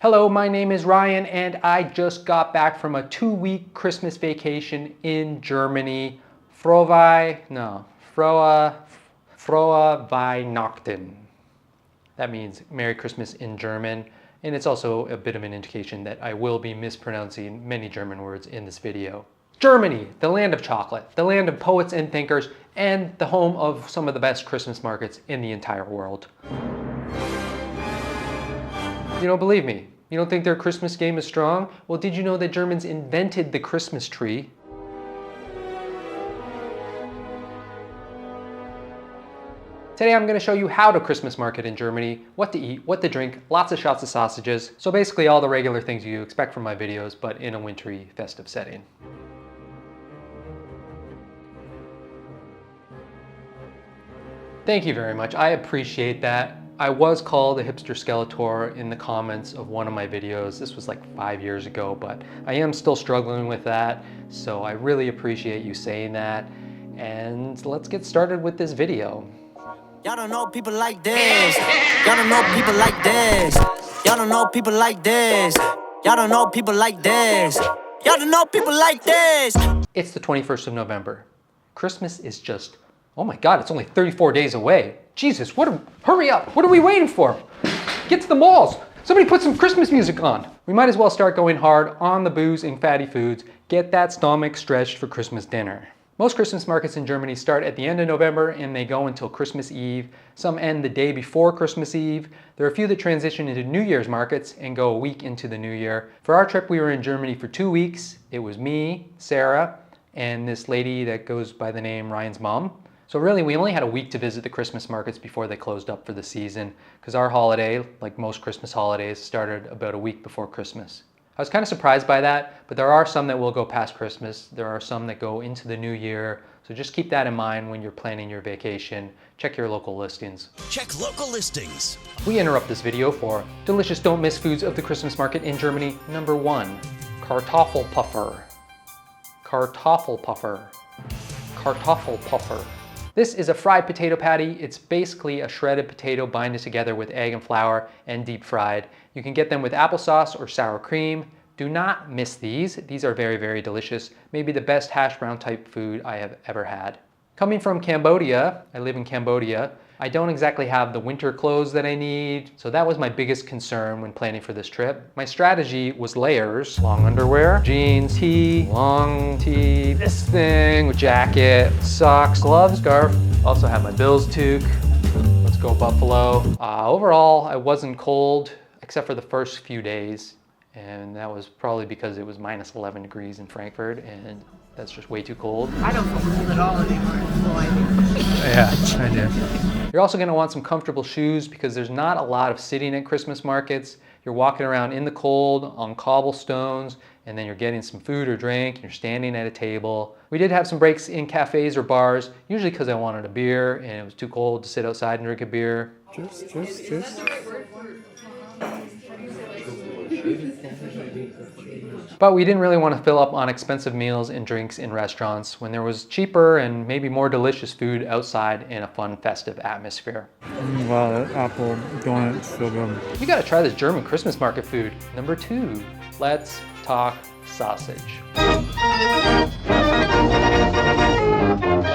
Hello, my name is Ryan and I just got back from a 2-week Christmas vacation in Germany. Frohe Weihnachten. That means Merry Christmas in German, and it's also a bit of an indication that I will be mispronouncing many German words in this video. Germany, the land of chocolate, the land of poets and thinkers, and the home of some of the best Christmas markets in the entire world. You don't believe me? You don't think their Christmas game is strong? Well, did you know that Germans invented the Christmas tree? Today I'm going to show you how to Christmas market in Germany, what to eat, what to drink, lots of shots of sausages. So basically all the regular things you expect from my videos, but in a wintry, festive setting. Thank you very much, I appreciate that. I was called a hipster Skeletor in the comments of one of my videos. This was like 5 years ago, but I am still struggling with that. So I really appreciate you saying that. And let's get started with this video. Y'all don't know people like this. Y'all don't know people like this. Y'all don't know people like this. Y'all don't know people like this. Y'all don't know people like this. It's the 21st of November. Christmas is just, oh my God, it's only 34 days away. Jesus, hurry up, what are we waiting for? Get to the malls. Somebody put some Christmas music on. We might as well start going hard on the booze and fatty foods. Get that stomach stretched for Christmas dinner. Most Christmas markets in Germany start at the end of November and they go until Christmas Eve. Some end the day before Christmas Eve. There are a few that transition into New Year's markets and go a week into the new year. For our trip, we were in Germany for 2 weeks. It was me, Sarah, and this lady that goes by the name Ryan's mom. So really, we only had a week to visit the Christmas markets before they closed up for the season, because our holiday, like most Christmas holidays, started about a week before Christmas. I was kind of surprised by that, but there are some that will go past Christmas. There are some that go into the new year. So just keep that in mind when you're planning your vacation. Check your local listings. Check local listings. We interrupt this video for delicious don't miss foods of the Christmas market in Germany. Number 1, Kartoffelpuffer. Kartoffelpuffer. Kartoffelpuffer. This is a fried potato patty. It's basically a shredded potato binded together with egg and flour and deep fried. You can get them with applesauce or sour cream. Do not miss these. These are very, very delicious. Maybe the best hash brown type food I have ever had. Coming from Cambodia, I live in Cambodia, I don't exactly have the winter clothes that I need, so that was my biggest concern when planning for this trip. My strategy was layers, long underwear, jeans, tee, long tee, this thing with jacket, socks, gloves, scarf. Also have my Bills toque. Let's go Buffalo. Overall, I wasn't cold except for the first few days, and that was probably because it was minus 11 degrees in Frankfurt, and that's just way too cold. I don't feel cold at all anymore. Yeah, I do. You're also going to want some comfortable shoes because there's not a lot of sitting at Christmas markets. You're walking around in the cold on cobblestones, and then you're getting some food or drink, and you're standing at a table. We did have some breaks in cafes or bars, usually because I wanted a beer and it was too cold to sit outside and drink a beer. Cheers. But we didn't really want to fill up on expensive meals and drinks in restaurants when there was cheaper and maybe more delicious food outside in a fun, festive atmosphere. Wow, that apple donut's so good. You gotta try this German Christmas market food. Number 2, let's talk sausage.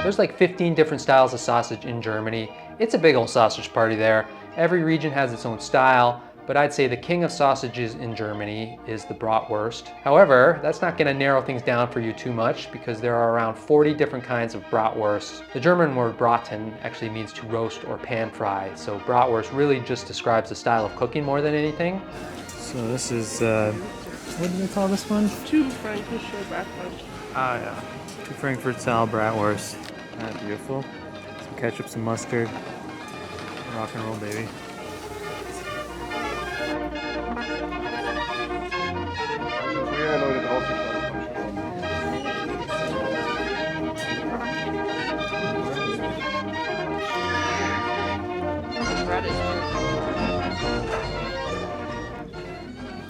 There's like 15 different styles of sausage in Germany. It's a big old sausage party there. Every region has its own style, but I'd say the king of sausages in Germany is the bratwurst. However, that's not gonna narrow things down for you too much because there are around 40 different kinds of bratwursts. The German word braten actually means to roast or pan fry, so bratwurst really just describes the style of cooking more than anything. So this is, what do they call this one? Two Frankfurt bratwurst. Ah, yeah. 2 Frankfurt style bratwurst. Ah, beautiful. Some ketchup, some mustard. Rock and roll, baby.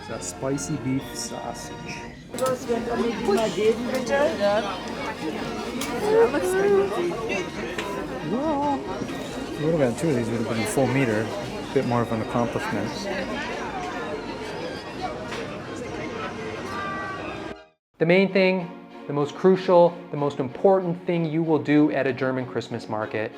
It's a spicy beef sausage. That looks good. Well, we would have had 2 of these, would have been a full meter. A bit more of an accomplishment. The main thing, the most crucial, the most important thing you will do at a German Christmas market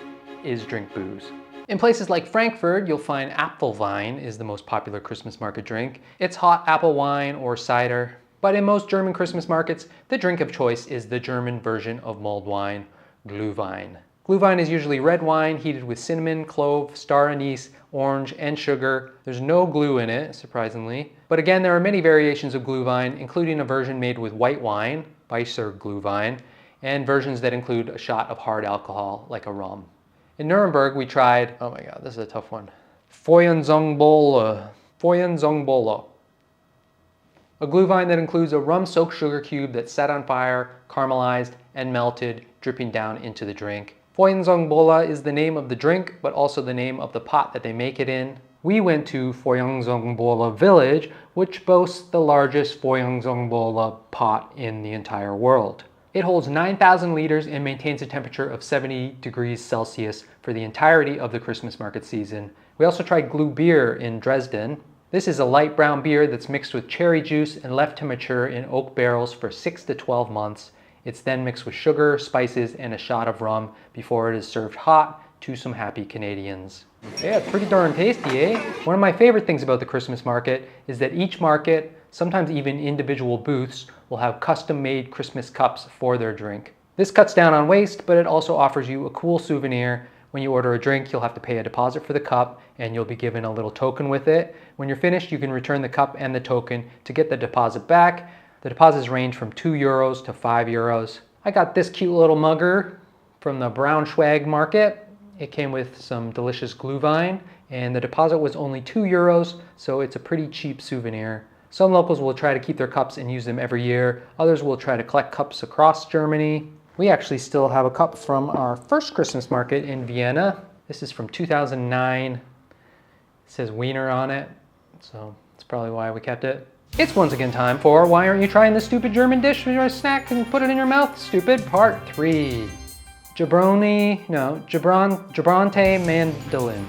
is drink booze. In places like Frankfurt, you'll find Apfelwein is the most popular Christmas market drink. It's hot apple wine or cider. But in most German Christmas markets, the drink of choice is the German version of mulled wine, glühwein. Glühwein is usually red wine heated with cinnamon, clove, star anise, orange, and sugar. There's no glue in it, surprisingly. But again, there are many variations of glühwein, including a version made with white wine, weißer Glühwein, and versions that include a shot of hard alcohol, like a rum. In Nuremberg, we tried, oh my god, this is a tough one, Feuernsongbowle, a glühwein that includes a rum-soaked sugar cube that's set on fire, caramelized, and melted, dripping down into the drink. Feuernsongbowle is the name of the drink, but also the name of the pot that they make it in. We went to Feuernsongbowle village, which boasts the largest Feuernsongbowle pot in the entire world. It holds 9,000 liters and maintains a temperature of 70 degrees Celsius for the entirety of the Christmas market season. We also tried glühbier in Dresden. This is a light brown beer that's mixed with cherry juice and left to mature in oak barrels for 6 to 12 months. It's then mixed with sugar, spices, and a shot of rum before it is served hot to some happy Canadians. Yeah, it's pretty darn tasty, eh? One of my favorite things about the Christmas market is that each market, sometimes even individual booths, will have custom-made Christmas cups for their drink. This cuts down on waste, but it also offers you a cool souvenir. When you order a drink, you'll have to pay a deposit for the cup, and you'll be given a little token with it. When you're finished, you can return the cup and the token to get the deposit back. The deposits range from €2 to €5. I got this cute little mugger from the Braunschweig market. It came with some delicious glühwein, and the deposit was only €2, so it's a pretty cheap souvenir. Some locals will try to keep their cups and use them every year. Others will try to collect cups across Germany. We actually still have a cup from our first Christmas market in Vienna. This is from 2009. It says Wiener on it, so that's probably why we kept it. It's once again time for Why Aren't You Trying This Stupid German Dish with Your Snack and Put It in Your Mouth, Stupid, Part 3. Jabrante mandolin.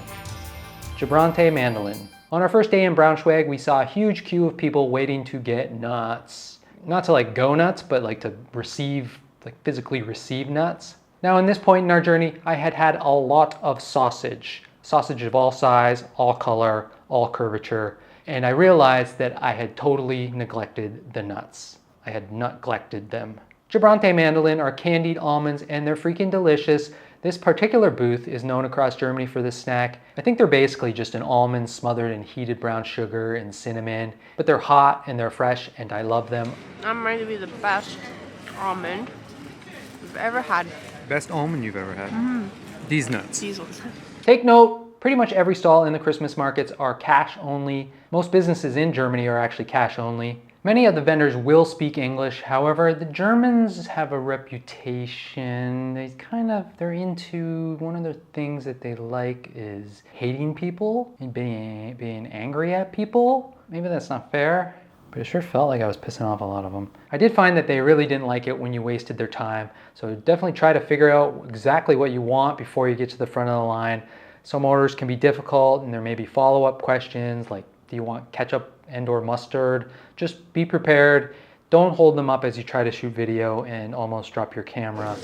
Jabrante mandolin. On our first day in Braunschweig, we saw a huge queue of people waiting to get nuts. Not to like go nuts, but like to receive, like physically receive nuts. Now in this point in our journey, I had had a lot of sausage. Sausage of all size, all color, all curvature. And I realized that I had totally neglected the nuts. I had neglected them. Jabrante mandolin are candied almonds and they're freaking delicious. This particular booth is known across Germany for this snack. I think they're basically just an almond smothered in heated brown sugar and cinnamon, but they're hot and they're fresh and I love them. I'm ready to be the best almond we've ever had. Best almond you've ever had. These nuts. These ones. Take note, pretty much every stall in the Christmas markets are cash only. Most businesses in Germany are actually cash only. Many of the vendors will speak English. However, the Germans have a reputation. They're into, one of the things that they like is hating people and being angry at people. Maybe that's not fair, but it sure felt like I was pissing off a lot of them. I did find that they really didn't like it when you wasted their time. So definitely try to figure out exactly what you want before you get to the front of the line. Some orders can be difficult and there may be follow-up questions like, do you want ketchup and or mustard? Just be prepared. Don't hold them up as you try to shoot video and almost drop your camera.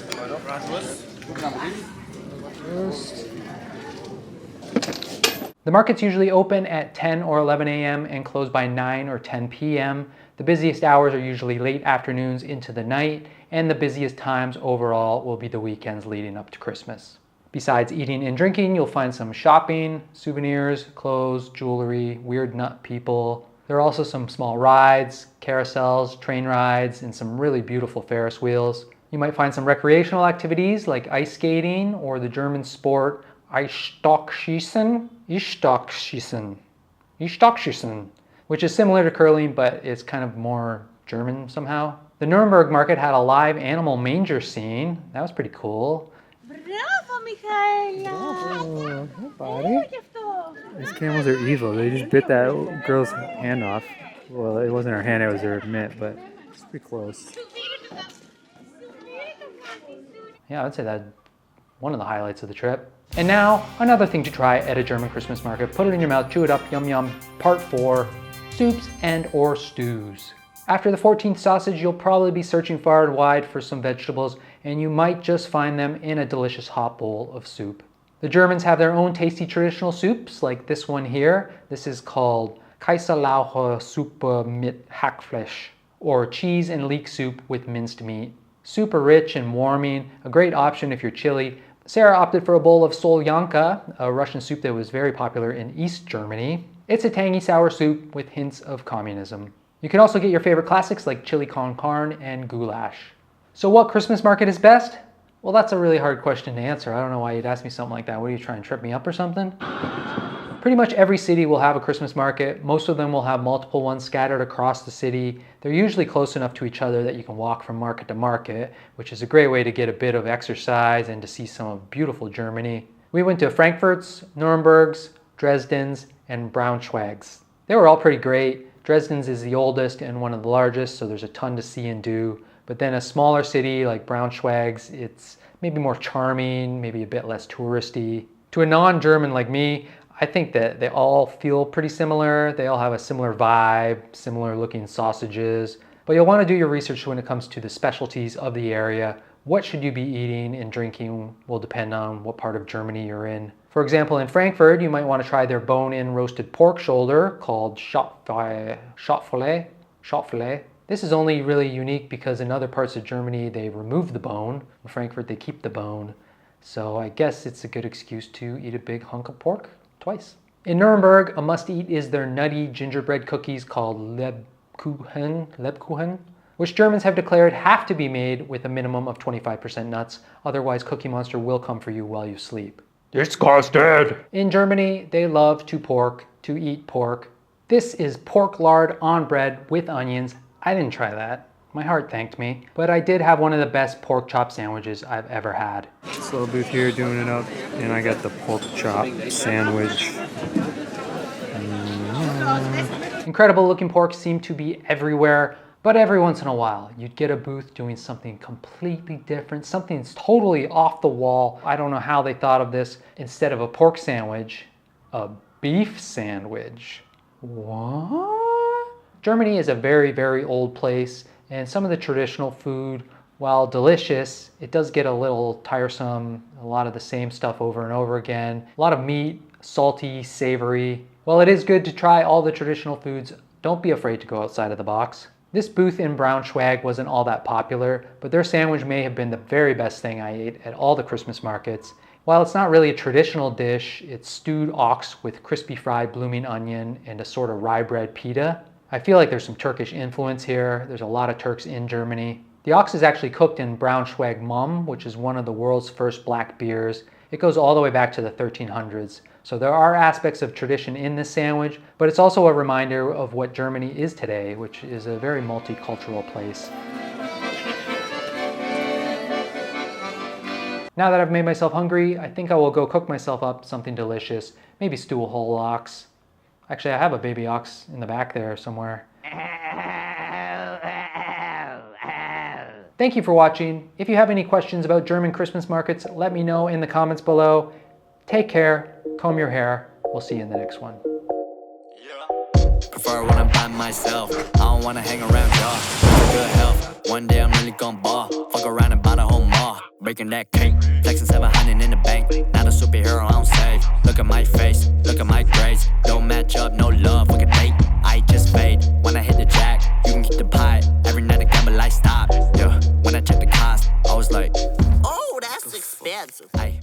The markets usually open at 10 or 11 a.m. and close by 9 or 10 p.m. The busiest hours are usually late afternoons into the night, and the busiest times overall will be the weekends leading up to Christmas. Besides eating and drinking, you'll find some shopping, souvenirs, clothes, jewelry, weird nut people. There are also some small rides, carousels, train rides, and some really beautiful Ferris wheels. You might find some recreational activities like ice skating or the German sport Eisstockschießen, which is similar to curling, but it's kind of more German somehow. The Nuremberg market had a live animal manger scene. That was pretty cool. Bravo, Michaela! Buddy. These camels are evil. They just bit that girl's hand off. Well, it wasn't her hand, it was her mitt, but it's pretty close. Yeah, I'd say that's one of the highlights of the trip. And now, another thing to try at a German Christmas market. Put it in your mouth, chew it up, yum yum. Part 4, soups and or stews. After the 14th sausage, you'll probably be searching far and wide for some vegetables, and you might just find them in a delicious hot bowl of soup. The Germans have their own tasty traditional soups, like this one here. This is called Kaiserlauchsuppe mit Hackfleisch, or cheese and leek soup with minced meat. Super rich and warming, a great option if you're chilly. Sarah opted for a bowl of solyanka, a Russian soup that was very popular in East Germany. It's a tangy sour soup with hints of communism. You can also get your favorite classics like chili con carne and goulash. So what Christmas market is best? Well, that's a really hard question to answer. I don't know why you'd ask me something like that. What, are you trying to trip me up or something? Pretty much every city will have a Christmas market. Most of them will have multiple ones scattered across the city. They're usually close enough to each other that you can walk from market to market, which is a great way to get a bit of exercise and to see some of beautiful Germany. We went to Frankfurt's, Nuremberg's, Dresden's, and Braunschweig's. They were all pretty great. Dresden's is the oldest and one of the largest, so there's a ton to see and do. But then a smaller city like Braunschweig's, it's maybe more charming, maybe a bit less touristy. To a non-German like me, I think that they all feel pretty similar. They all have a similar vibe, similar looking sausages. But you'll want to do your research when it comes to the specialties of the area. What should you be eating and drinking will depend on what part of Germany you're in. For example, in Frankfurt, you might want to try their bone-in roasted pork shoulder called Schotfilet. This is only really unique because in other parts of Germany, they remove the bone. In Frankfurt, they keep the bone. So I guess it's a good excuse to eat a big hunk of pork twice. In Nuremberg, a must-eat is their nutty gingerbread cookies called Lebkuchen, which Germans have declared have to be made with a minimum of 25% nuts. Otherwise, Cookie Monster will come for you while you sleep. Disgusted! In Germany, they love to eat pork. This is pork lard on bread with onions. I didn't try that. My heart thanked me. But I did have one of the best pork chop sandwiches I've ever had. This little booth here doing it up, and I got the pork chop sandwich. Incredible looking pork seemed to be everywhere, but every once in a while you'd get a booth doing something completely different, something totally off the wall. I don't know how they thought of this. Instead of a pork sandwich, a beef sandwich. What? Germany is a very, very old place, and some of the traditional food, while delicious, it does get a little tiresome. A lot of the same stuff over and over again. A lot of meat, salty, savory. While it is good to try all the traditional foods, don't be afraid to go outside of the box. This booth in Braunschweig wasn't all that popular, but their sandwich may have been the very best thing I ate at all the Christmas markets. While it's not really a traditional dish, it's stewed ox with crispy fried blooming onion and a sort of rye bread pita. I feel like there's some Turkish influence here. There's a lot of Turks in Germany. The ox is actually cooked in Braunschweig Mumm, which is one of the world's first black beers. It goes all the way back to the 1300s. So there are aspects of tradition in this sandwich, but it's also a reminder of what Germany is today, which is a very multicultural place. Now that I've made myself hungry, I think I will go cook myself up something delicious. Maybe stew a whole ox. Actually, I have a baby ox in the back there somewhere. Thank you for watching. If you have any questions about German Christmas markets, let me know in the comments below. Take care, comb your hair. We'll see you in the next one. Prefer when I'm by myself. I don't wanna hang around y'all. Good health. One day I'm really gon' ball. Fuck around and buy the whole mall. Breaking that cake. Flexing 700 in the bank. Not a superhero, I don't save. Look at my face. Look at my grades. Don't match up, no love. Look at date. I just fade. When I hit the jack, you can keep the pie. Every night I gamble, I stop. Yeah. When I check the cost, I was like, oh, that's expensive. Ay.